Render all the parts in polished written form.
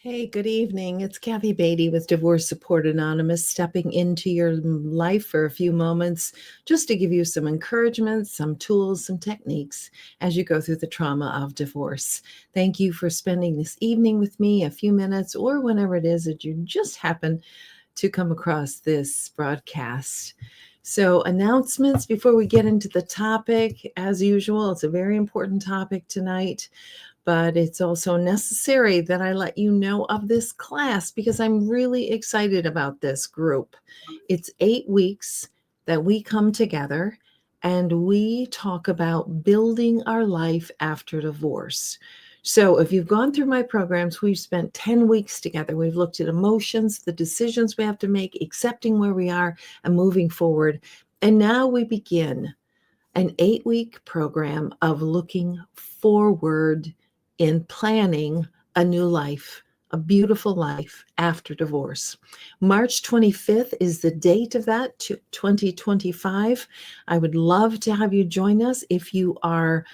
Hey, good evening. It's Kathy Beatty with Divorce Support Anonymous, stepping into your life for a few moments just to give you some encouragement, some tools, some techniques as you go through the trauma of divorce. Thank you for spending this evening with me, a few minutes, or whenever it is that you just happen to come across this broadcast. So, announcements before we get into the topic. As usual, it's a very important topic tonight, but it's also necessary that I let you know of this class because I'm really excited about this group. It's 8 weeks that we come together and we talk about building our life after divorce. So, if you've gone through my programs, we've spent 10 weeks together. We've looked at emotions, the decisions we have to make, accepting where we are, and moving forward. And now we begin an 8-week program of looking forward in planning a new life, a beautiful life after divorce. March 25th is the date of that, 2025. I would love to have you join us if you are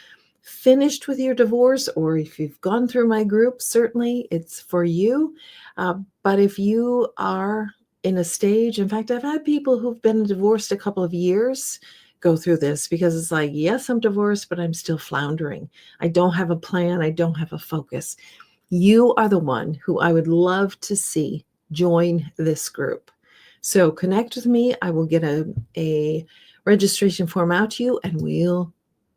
finished with your divorce or if you've gone through my group. Certainly it's for you. But if you are in a stage, in fact, I've had people who've been divorced a couple of years go through this because it's like, yes, I'm divorced, but I'm still floundering. I don't have a plan. I don't have a focus. You are the one who I would love to see join this group. So connect with me. I will get a registration form out to you and we'll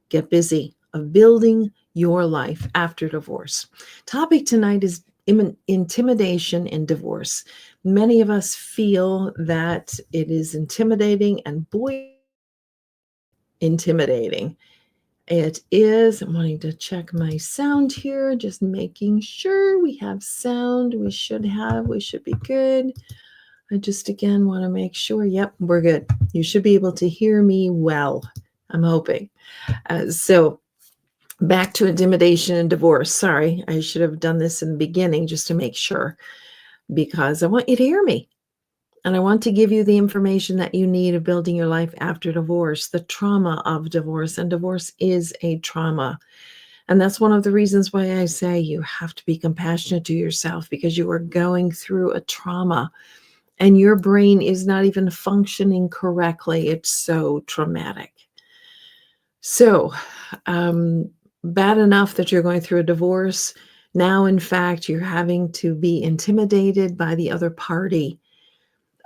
get busy of building your life after divorce. Topic tonight is intimidation in divorce. Many of us feel that it is intimidating, and boy, intimidating. It is. I'm wanting to check my sound here, just making sure we have sound. We should be good. I just again want to make sure. Yep, we're good. You should be able to hear me well. I'm hoping. So back to intimidation and divorce. Sorry, I should have done this in the beginning just to make sure, because I want you to hear me. And I want to give you the information that you need of building your life after divorce, the trauma of divorce. And divorce is a trauma. And that's one of the reasons why I say you have to be compassionate to yourself, because you are going through a trauma and your brain is not even functioning correctly. It's so traumatic. So, bad enough that you're going through a divorce. Now, in fact, you're having to be intimidated by the other party,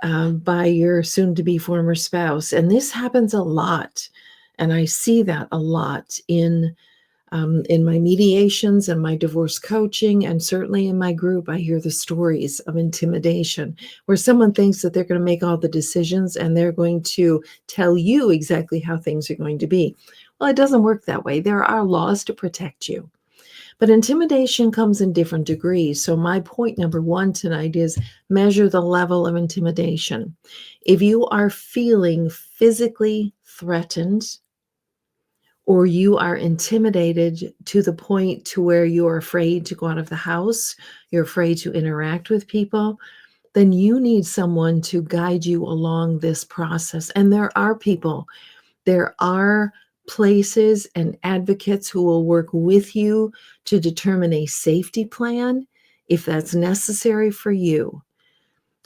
by your soon-to-be former spouse. And this happens a lot. And I see that a lot in my mediations and my divorce coaching, and certainly in my group. I hear the stories of intimidation where someone thinks that they're going to make all the decisions and they're going to tell you exactly how things are going to be. Well, it doesn't work that way. There are laws to protect you. But intimidation comes in different degrees. So my point number one tonight is measure the level of intimidation. If you are feeling physically threatened, or you are intimidated to the point to where you're afraid to go out of the house, you're afraid to interact with people, then you need someone to guide you along this process. And there are people, there are places and advocates who will work with you to determine a safety plan if that's necessary for you.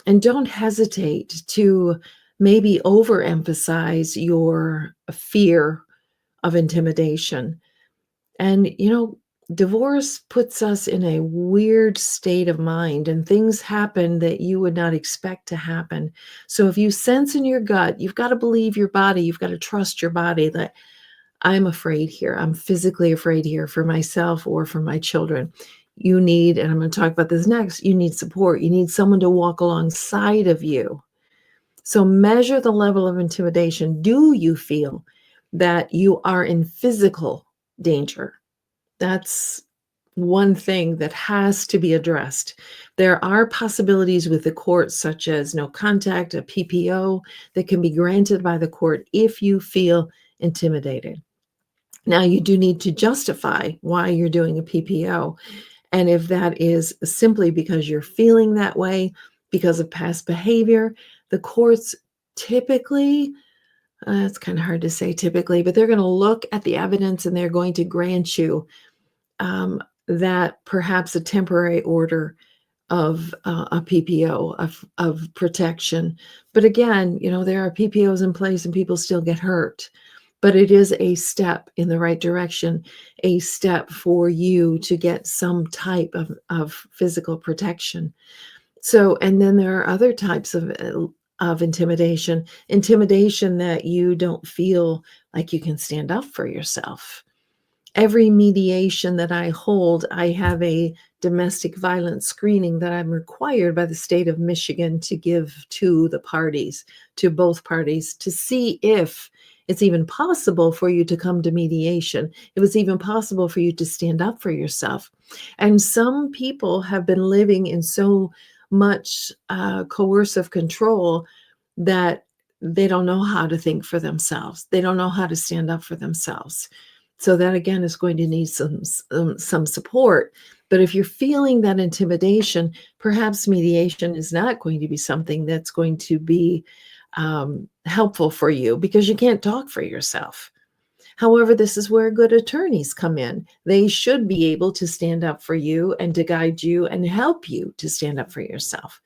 And don't hesitate to maybe overemphasize your fear of intimidation. And, divorce puts us in a weird state of mind, and things happen that you would not expect to happen. So if you sense in your gut, you've got to believe your body, you've got to trust your body that I'm afraid here. I'm physically afraid here for myself or for my children. You need, and I'm going to talk about this next, you need support. You need someone to walk alongside of you. So measure the level of intimidation. Do you feel that you are in physical danger? That's one thing that has to be addressed. There are possibilities with the court, such as no contact, a PPO, that can be granted by the court if you feel intimidated. Now, you do need to justify why you're doing a PPO. And if that is simply because you're feeling that way because of past behavior, the courts typically, it's kind of hard to say typically, but they're going to look at the evidence and they're going to grant you that perhaps a temporary order of a PPO of protection. But again, there are PPOs in place and people still get hurt. But it is a step in the right direction, a step for you to get some type of physical protection. So, and then there are other types of intimidation that you don't feel like you can stand up for yourself. Every mediation that I hold, I have a domestic violence screening that I'm required by the state of Michigan to give to the parties, to both parties, to see if it's even possible for you to come to mediation, if it's even possible for you to stand up for yourself. And some people have been living in so much coercive control that they don't know how to think for themselves. They don't know how to stand up for themselves. So that again is going to need some support. But if you're feeling that intimidation, perhaps mediation is not going to be something that's going to be helpful for you because you can't talk for yourself. However, this is where good attorneys come in. They should be able to stand up for you and to guide you and help you to stand up for yourself.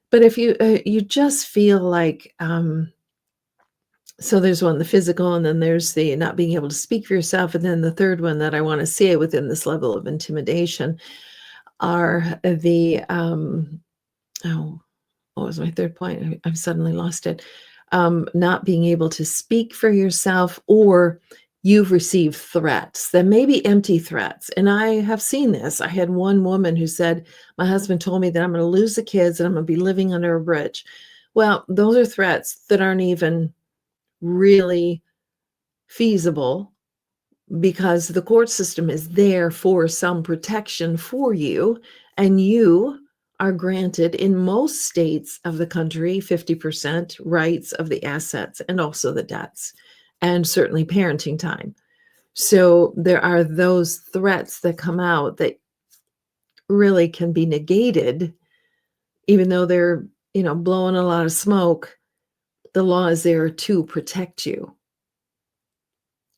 But if you just feel like so there's one, the physical, and then there's the not being able to speak for yourself. And then the third one that I want to say within this level of intimidation are the, oh, what was my third point? I've suddenly lost it. Not being able to speak for yourself, or you've received threats that may be empty threats. And I have seen this. I had one woman who said, my husband told me that I'm going to lose the kids and I'm going to be living under a bridge. Well, those are threats that aren't even really feasible because the court system is there for some protection for you, and you are granted in most states of the country 50% rights of the assets and also the debts, and certainly parenting time. So there are those threats that come out that really can be negated, even though they're blowing a lot of smoke. The law is there to protect you.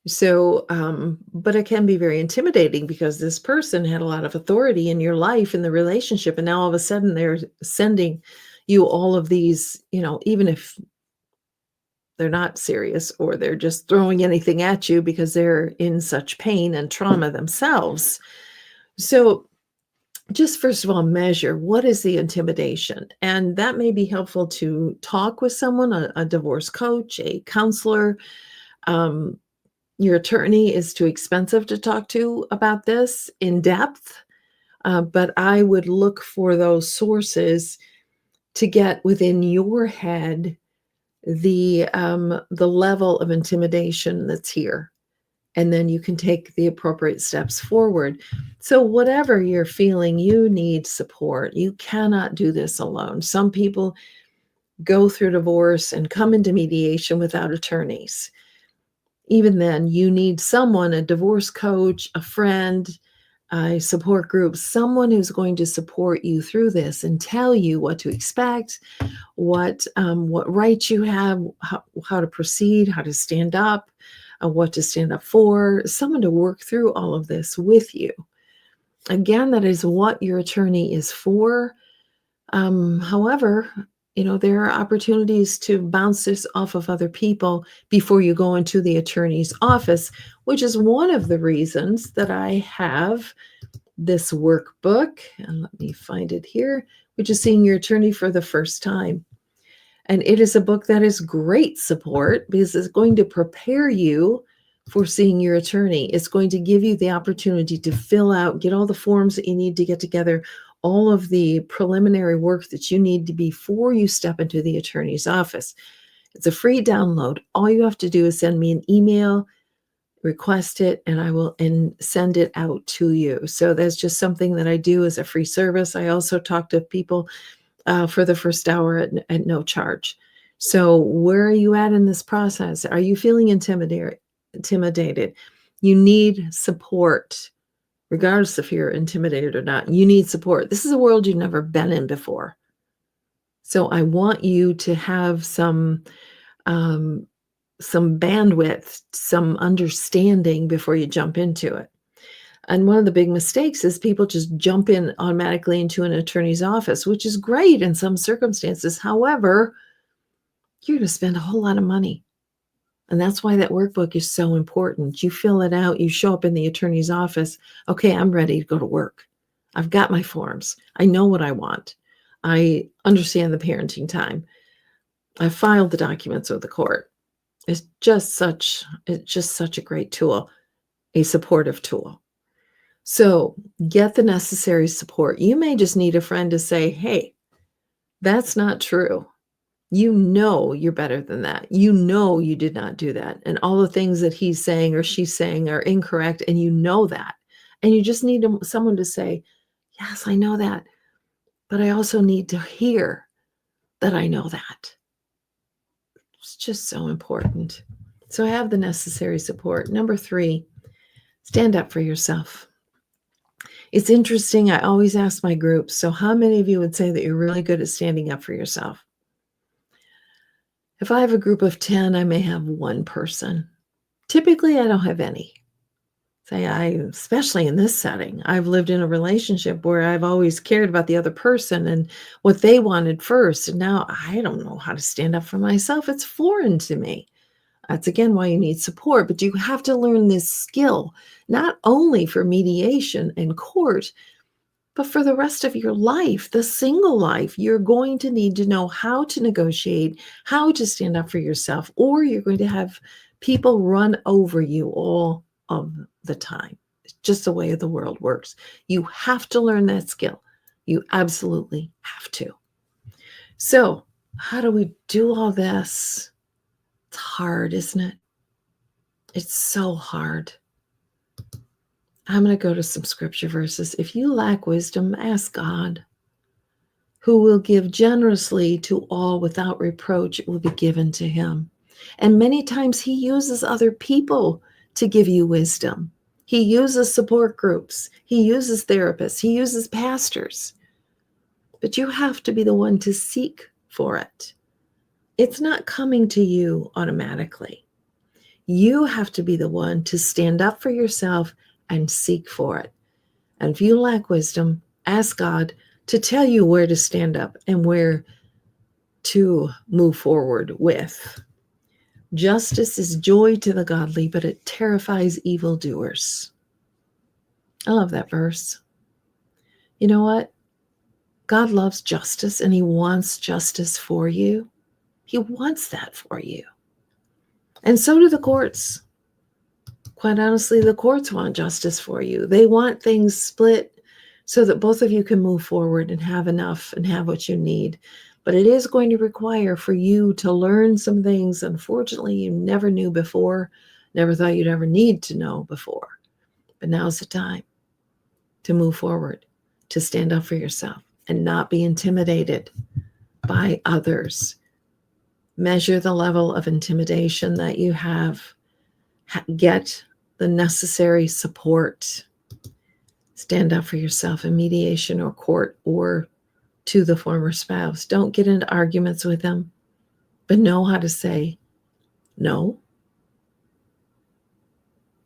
So, but it can be very intimidating because this person had a lot of authority in your life, in the relationship, and now all of a sudden they're sending you all of these, even if they're not serious or they're just throwing anything at you because they're in such pain and trauma themselves. So just first of all, measure what is the intimidation. And that may be helpful to talk with someone, a divorce coach, a counselor. Your attorney is too expensive to talk to about this in depth, but I would look for those sources to get within your head the level of intimidation that's here, and then you can take the appropriate steps forward. So whatever you're feeling, you need support. You cannot do this alone. Some people go through divorce and come into mediation without attorneys. Even then, you need someone, a divorce coach, a friend, a support group, someone who's going to support you through this and tell you what to expect, what rights you have, how to proceed, how to stand up, what to stand up for, someone to work through all of this with you. Again, that is what your attorney is for. However, there are opportunities to bounce this off of other people before you go into the attorney's office, which is one of the reasons that I have this workbook. And let me find it here, which is Seeing Your Attorney for the First Time. And it is a book that is great support because it's going to prepare you for seeing your attorney. It's going to give you the opportunity to fill out, get all the forms that you need to get together, all of the preliminary work that you need to before you step into the attorney's office. It's a free download. All you have to do is send me an email, request it, and I will send it out to you. So that's just something that I do as a free service. I also talk to people for the first hour at no charge. So where are you at in this process? Are you feeling intimidated? You need support. Regardless if you're intimidated or not, you need support. This is a world you've never been in before. So I want you to have some bandwidth, some understanding before you jump into it. And one of the big mistakes is people just jump in automatically into an attorney's office, which is great in some circumstances. However, you're going to spend a whole lot of money. And that's why that workbook is so important. You fill it out, you show up in the attorney's office. Okay, I'm ready to go to work. I've got my forms. I know what I want. I understand the parenting time. I filed the documents with the court. It's just such a great tool, a supportive tool. So get the necessary support. You may just need a friend to say, hey, that's not true. You know you're better than that. You know you did not do that. And all the things that he's saying or she's saying are incorrect, and you know that. And you just need someone to say, yes, I know that. But I also need to hear that I know that. It's just so important. So have the necessary support. Number 3, stand up for yourself. It's interesting. I always ask my groups, so how many of you would say that you're really good at standing up for yourself? If I have a group of 10, I may have one person. Typically, I don't have any. Especially in this setting, I've lived in a relationship where I've always cared about the other person and what they wanted first. And now I don't know how to stand up for myself. It's foreign to me. That's again why you need support, but you have to learn this skill, not only for mediation and court, but for the rest of your life, the single life. You're going to need to know how to negotiate, how to stand up for yourself, or you're going to have people run over you all of the time. It's just the way the world works. You have to learn that skill. You absolutely have to. So, how do we do all this? It's hard, isn't it? It's so hard. I'm going to go to some scripture verses. If you lack wisdom, ask God, who will give generously to all without reproach. It will be given to him. And many times he uses other people to give you wisdom. He uses support groups. He uses therapists. He uses pastors. But you have to be the one to seek for it. It's not coming to you automatically. You have to be the one to stand up for yourself and seek for it. And if you lack wisdom, ask God to tell you where to stand up and where to move forward with. Justice is joy to the godly, but it terrifies evildoers. I love that verse. You know what? God loves justice, and he wants justice for you. He wants that for you. And so do the courts. Quite honestly, the courts want justice for you. They want things split so that both of you can move forward and have enough and have what you need. But it is going to require for you to learn some things, unfortunately, you never knew before, never thought you'd ever need to know before. But now's the time to move forward, to stand up for yourself and not be intimidated by others. Measure the level of intimidation that you have. Get the necessary support. Stand up for yourself in mediation or court or to the former spouse. Don't get into arguments with them, but know how to say no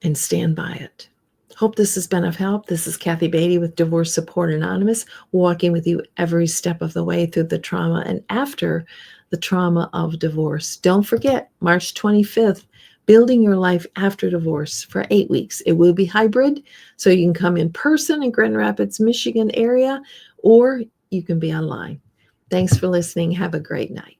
and stand by it. Hope this has been of help. This is Kathy Beatty with Divorce Support Anonymous, walking with you every step of the way through the trauma and after the trauma of divorce. Don't forget, March 25th, Building Your Life After Divorce for 8 weeks. It will be hybrid, so you can come in person in Grand Rapids, Michigan area, or you can be online. Thanks for listening. Have a great night.